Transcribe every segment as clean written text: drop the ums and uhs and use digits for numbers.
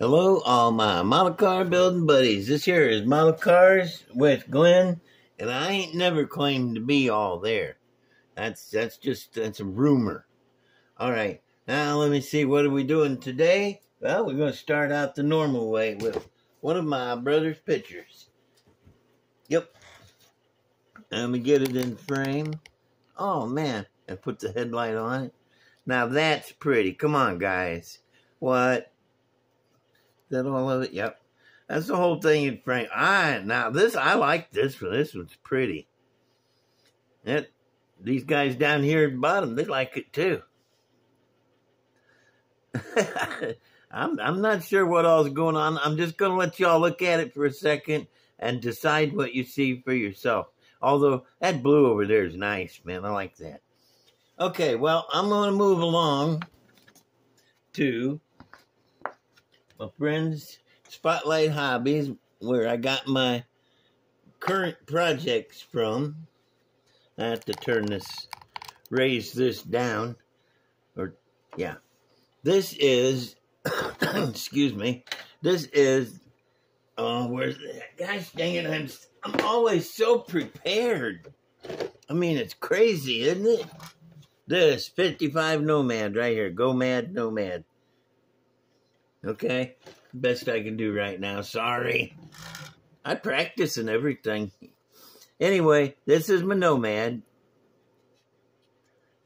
Hello, all my model car building buddies. This here is Model Cars with Glenn, and I ain't never claimed to be all there. That's a rumor. All right, now let me see. What are we doing today? Well, we're going to start out the normal way with one of my brother's pictures. Yep. Let me get it in frame. Oh man, and put the headlight on it. Now that's pretty. Come on, guys. What? Is that all of it? Yep. That's the whole thing in frame. Now this, I like this one. This one's pretty. These guys down here at the bottom, they like it too. I'm not sure what all's going on. I'm just going to let y'all look at it for a second and decide what you see for yourself. Although that blue over there is nice, man. I like that. Okay, well, I'm going to move along to my friend's Spotlight Hobbies, where I got my current projects from. I have to raise this down. This is, excuse me, this is, where's that? Gosh dang it, I'm always so prepared. I mean, it's crazy, isn't it? This 55 Nomad right here. Go Mad Nomad. Okay? Best I can do right now. Sorry. I practice and everything. Anyway, this is my Nomad.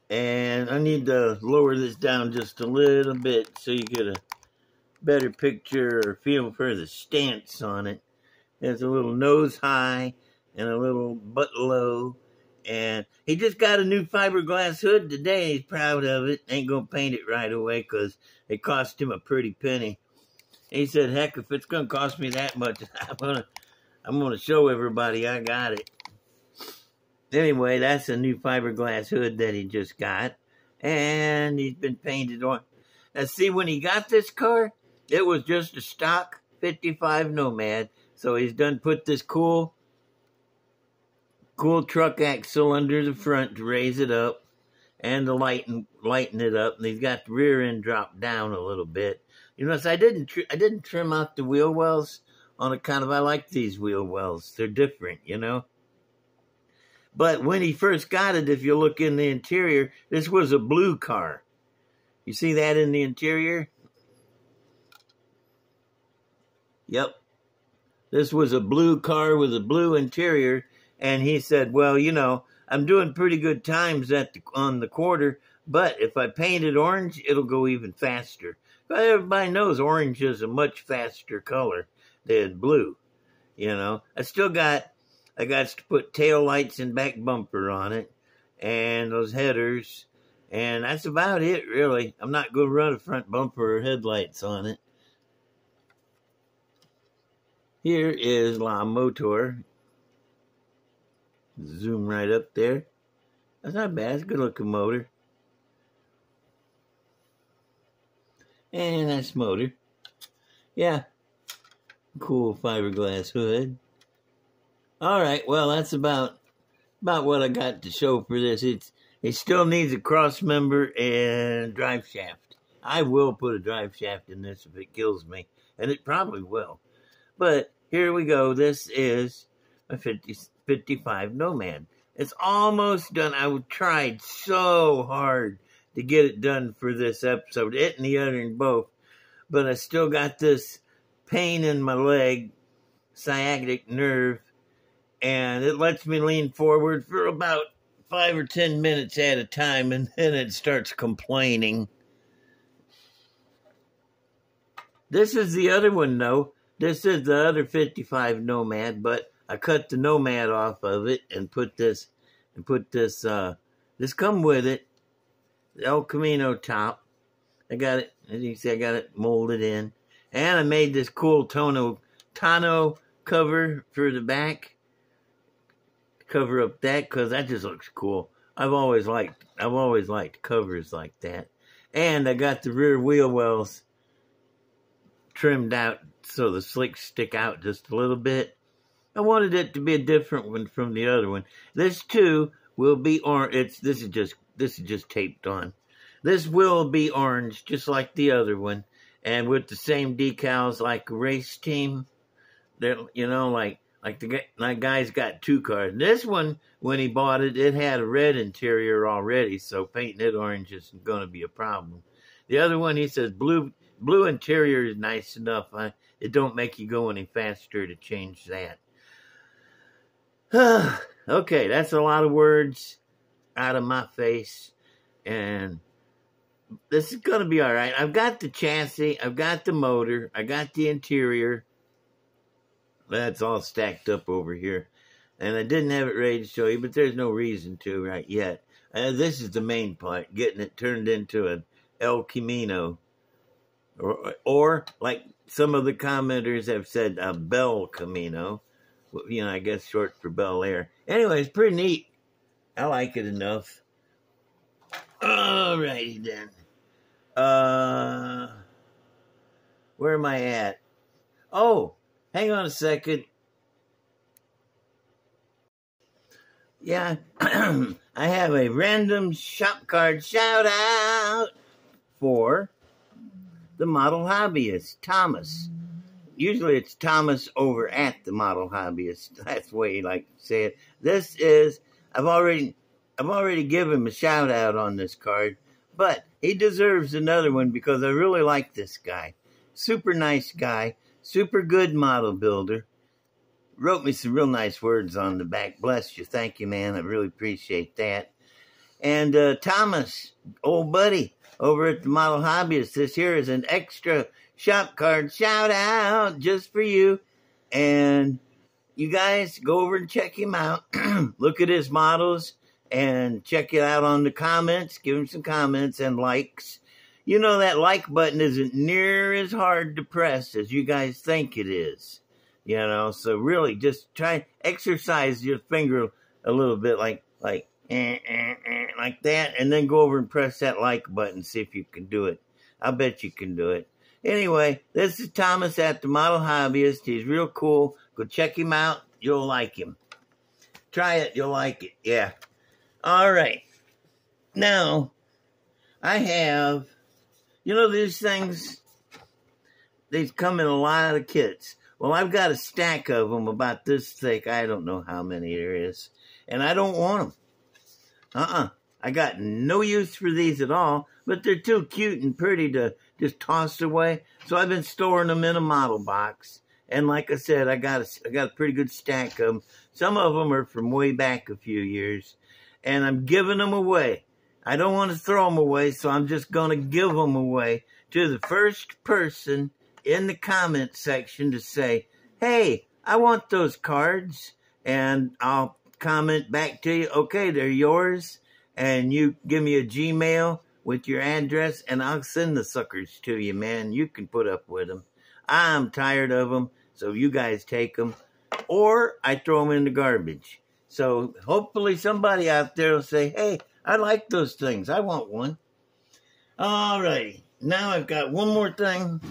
And I need to lower this down just a little bit so you get a better picture or feel for the stance on it. There's a little nose high and a little butt low. And he just got a new fiberglass hood today. He's proud of it. Ain't gonna paint it right away because it cost him a pretty penny. He said, heck, if it's gonna cost me that much, I'm gonna show everybody I got it. Anyway, that's a new fiberglass hood that he just got. And he's been painted on. Now see, when he got this car, it was just a stock 55 Nomad. So he's done put this cool truck axle under the front to raise it up and to lighten it up. And he's got the rear end dropped down a little bit. You notice I didn't trim out the wheel wells on account of I like these wheel wells. They're different, you know. But when he first got it, if you look in the interior, this was a blue car. You see that in the interior? Yep. This was a blue car with a blue interior. And he said, well, you know, I'm doing pretty good times on the quarter, but if I paint it orange, it'll go even faster. But everybody knows orange is a much faster color than blue. You know, I got to put tail lights and back bumper on it and those headers. And that's about it, really. I'm not going to run a front bumper or headlights on it. Here is La Motor. Zoom right up there. That's not bad. It's a good looking motor. And that's motor. Yeah. Cool fiberglass hood. Alright, well that's about what I got to show for this. It still needs a cross member and drive shaft. I will put a drive shaft in this if it kills me. And it probably will. But here we go. This is a 55 Nomad. It's almost done. I tried so hard to get it done for this episode. It and the other in both. But I still got this pain in my leg, sciatic nerve, and it lets me lean forward for about 5 or 10 minutes at a time, and then it starts complaining. This is the other one, though. This is the other 55 Nomad, but I cut the Nomad off of it and put this come with it, the El Camino top. I got it, as you can see, I got it molded in. And I made this cool tonneau cover for the back. Cover up that, because that just looks cool. I've always liked covers like that. And I got the rear wheel wells trimmed out so the slicks stick out just a little bit. I wanted it to be a different one from the other one. This too will be orange. This is just taped on. This will be orange, just like the other one. and with the same decals like a race team. They're, you know, like guy's got 2 cars. This one, when he bought it, it had a red interior already, so painting it orange isn't going to be a problem. The other one, he says blue interior is nice enough. It don't make you go any faster to change that. Okay, that's a lot of words out of my face, and this is going to be all right. I've got the chassis, I've got the motor, I got the interior. That's all stacked up over here, and I didn't have it ready to show you, but there's no reason to right yet. This is the main part, getting it turned into an El Camino, or like some of the commenters have said, a Bel Camino. You know, I guess short for Bel Air. Anyway, it's pretty neat. I like it enough. Alrighty then. Where am I at? Oh, hang on a second. Yeah, I have a random shop card shout out for the model hobbyist, Thomas. Usually it's Thomas over at the model hobbyist. That's the way you like to say it. This is, I've already given him a shout out on this card, but he deserves another one because I really like this guy. Super nice guy, super good model builder. Wrote me some real nice words on the back. Bless you. Thank you, man. I really appreciate that. And Thomas, old buddy, over at the model hobbyist, this here is an extra shop card shout out just for you. And you guys go over and check him out. Look at his models and check it out on the comments. Give him some comments and likes. You know, that like button isn't near as hard to press as you guys think it is. You know, so really just try exercise your finger a little bit like that, and then go over and press that like button, see if you can do it. I bet you can do it. Anyway, this is Thomas at the Model Hobbyist. He's real cool. Go check him out. You'll like him. Try it. You'll like it. Yeah. All right. Now, I have, you know, these things, they come in a lot of kits. Well, I've got a stack of them about this thick. I don't know how many there is. And I don't want them. I got no use for these at all, but they're too cute and pretty to just toss away. So I've been storing them in a model box. And like I said, I got a pretty good stack of them. Some of them are from way back a few years. And I'm giving them away. I don't want to throw them away, so I'm just going to give them away to the first person in the comment section to say, hey, I want those cards. And I'll comment back to you, okay, they're yours. And you give me a Gmail with your address, and I'll send the suckers to you, man. You can put up with them. I'm tired of them, so you guys take them. Or I throw them in the garbage. So hopefully somebody out there will say, hey, I like those things. I want one. All right. Now I've got one more thing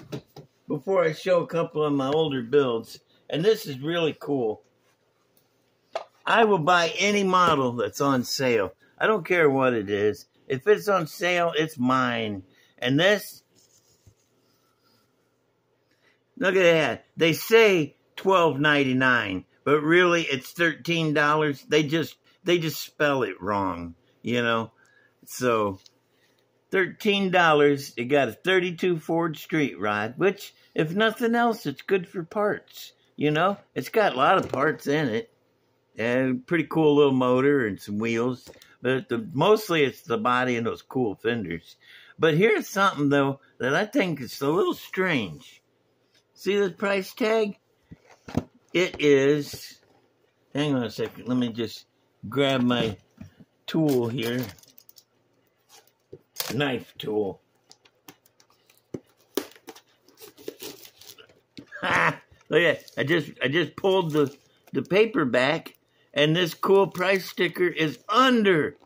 before I show a couple of my older builds. And this is really cool. I will buy any model that's on sale. I don't care what it is. If it's on sale, it's mine. And this, look at that. They say $12.99, but really it's $13. They just spell it wrong, you know. So $13. You got a 32 Ford Street Rod, which, if nothing else, it's good for parts. You know, it's got a lot of parts in it. And pretty cool little motor and some wheels. But mostly it's the body and those cool fenders. But here's something, though, that I think is a little strange. See the price tag? It is, hang on a second, let me just grab my tool here. Knife tool. Ha! Look at that. I just pulled the paper back. And this cool price sticker is under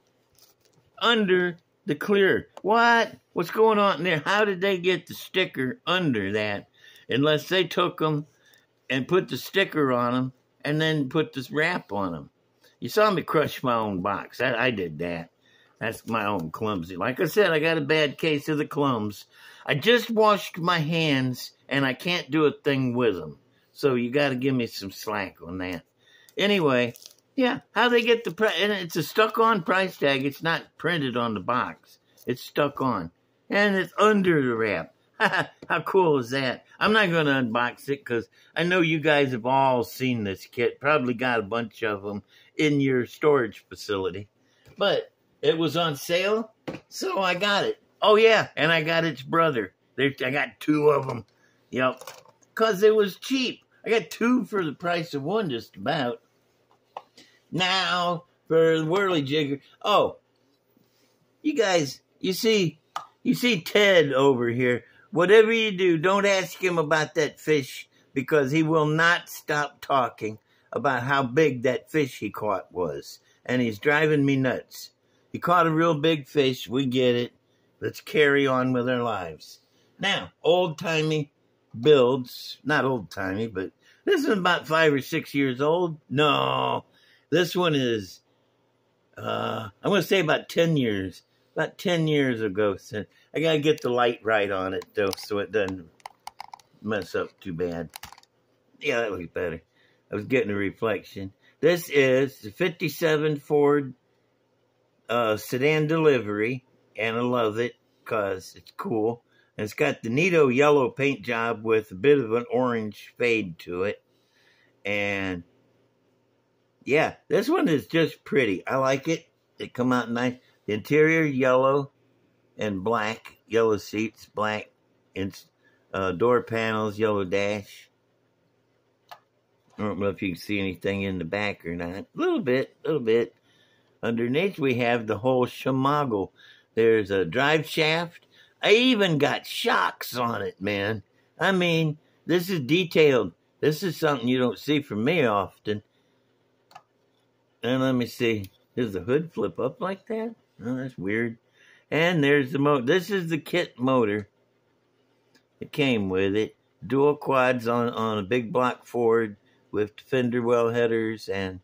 the clear. What? What's going on there? How did they get the sticker under that? Unless they took them and put the sticker on them and then put this wrap on them. You saw me crush my own box. I did that. That's my own clumsy. Like I said, I got a bad case of the clums. I just washed my hands, and I can't do a thing with them. So you got to give me some slack on that. Anyway, yeah, how they get the price? And it's a stuck-on price tag. It's not printed on the box. It's stuck on. And it's under the wrap. How cool is that? I'm not going to unbox it because I know you guys have all seen this kit. Probably got a bunch of them in your storage facility. But it was on sale, so I got it. Oh, yeah, and I got its brother. I got 2 of them. Yep, because it was cheap. I got 2 for the price of 1, just about. Now, for the whirly jigger. Oh, you guys, you see Ted over here. Whatever you do, don't ask him about that fish because he will not stop talking about how big that fish he caught was. And he's driving me nuts. He caught a real big fish. We get it. Let's carry on with our lives. Now, old-timey builds. Not old-timey, but this is about 5 or 6 years old. No, this one is, I'm going to say about 10 years. About 10 years ago. So I got to get the light right on it, though, so it doesn't mess up too bad. Yeah, that looks better. I was getting a reflection. This is the 57 Ford Sedan delivery, and I love it because it's cool. And it's got the neato yellow paint job with a bit of an orange fade to it. And, yeah, this one is just pretty. I like it. It come out nice. The interior, yellow and black. Yellow seats, black. Door panels, yellow dash. I don't know if you can see anything in the back or not. A little bit. Underneath, we have the whole shemaggle. There's a drive shaft. I even got shocks on it, man. I mean, this is detailed. This is something you don't see from me often. And let me see. Does the hood flip up like that? Oh, that's weird. And there's the motor. This is the kit motor. It came with it. Dual quads on a big block Ford with fender well headers and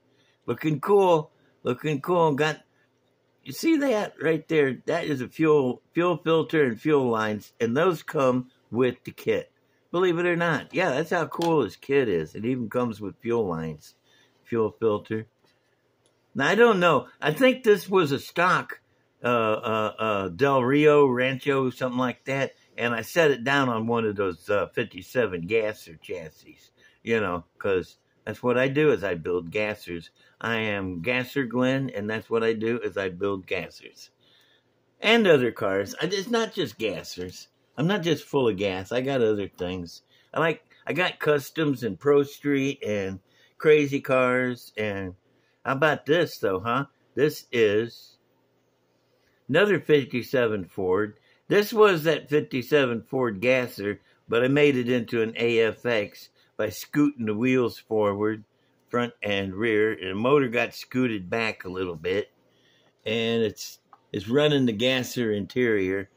looking cool. Looking cool. You see that right there? That is a fuel filter and fuel lines, and those come with the kit. Believe it or not. Yeah, that's how cool this kit is. It even comes with fuel lines, fuel filter. Now, I don't know. I think this was a stock Del Rio, Rancho, something like that, and I set it down on one of those 57 gasser chassis, you know, because that's what I do is I build gassers. I am Gasser Glenn, and that's what I do is I build gassers. And other cars. It's not just gassers. I'm not just full of gas. I got other things. I got customs and Pro Street and crazy cars. And how about this, though, huh? This is another 57 Ford. This was that 57 Ford gasser, but I made it into an AFX by scooting the wheels forward, front and rear, and the motor got scooted back a little bit, and it's running the gasser interior.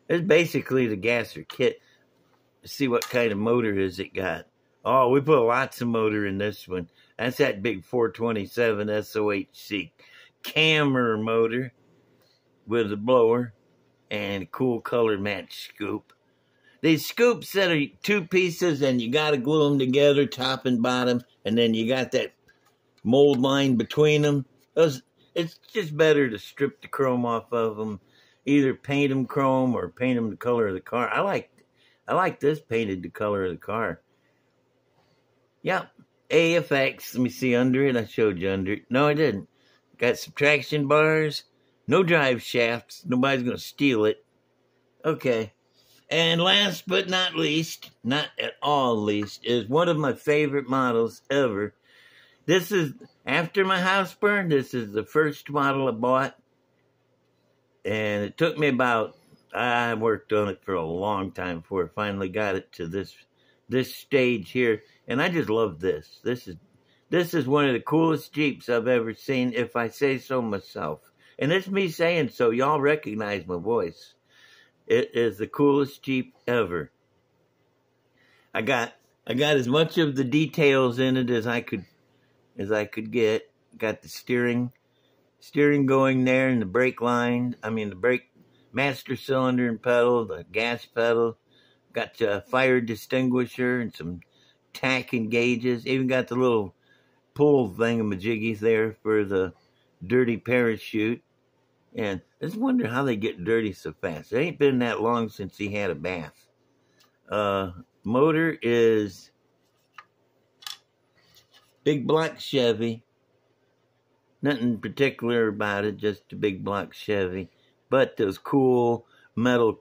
It's basically the gasser kit. Let's see what kind of motor is it got. Oh, we put lots of motor in this one. That's that big 427 SOHC Cammer motor with a blower and a cool color match scoop. These scoops that are 2 pieces and you got to glue them together, top and bottom, and then you got that mold line between them. It's just better to strip the chrome off of them, either paint them chrome or paint them the color of the car. I like this painted the color of the car. Yep, AFX. Let me see under it. I showed you under it. No, I didn't. Got subtraction bars, no drive shafts. Nobody's gonna steal it. Okay. And last but not least, not at all least, is one of my favorite models ever. This is, after my house burned, this is the first model I bought. And it took me I worked on it for a long time before I finally got it to this stage here. And I just love this. This is one of the coolest Jeeps I've ever seen, if I say so myself. And it's me saying so. Y'all recognize my voice. It is the coolest Jeep ever. I got as much of the details in it as I could get. Got the steering steering going there, and the brake line. I mean, the brake master cylinder and pedal, the gas pedal. Got a fire distinguisher and some tack and gauges. Even got the little pull thingamajiggies there for the dirty parachute. And I just wonder how they get dirty so fast. It ain't been that long since he had a bath. Motor is big block Chevy. Nothing particular about it, just a big block Chevy. But those cool metal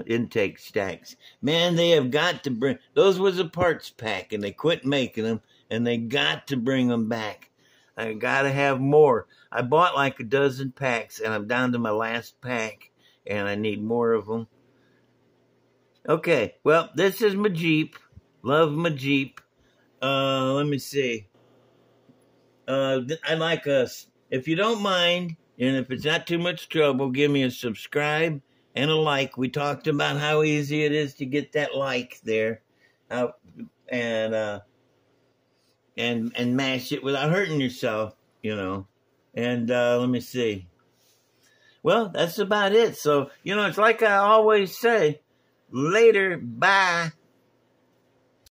intake stacks. Man, they have got to bring... Those was a parts pack, and they quit making them, and they got to bring them back. I got to have more. I bought like a dozen packs, and I'm down to my last pack, and I need more of them. Okay, well, this is my Jeep. Love my Jeep. Let me see. I'd like us, if you don't mind, and if it's not too much trouble, give me a subscribe and a like. We talked about how easy it is to get that like there, and mash it without hurting yourself, you know. And let me see. Well, that's about it. So, you know, it's like I always say, later, bye.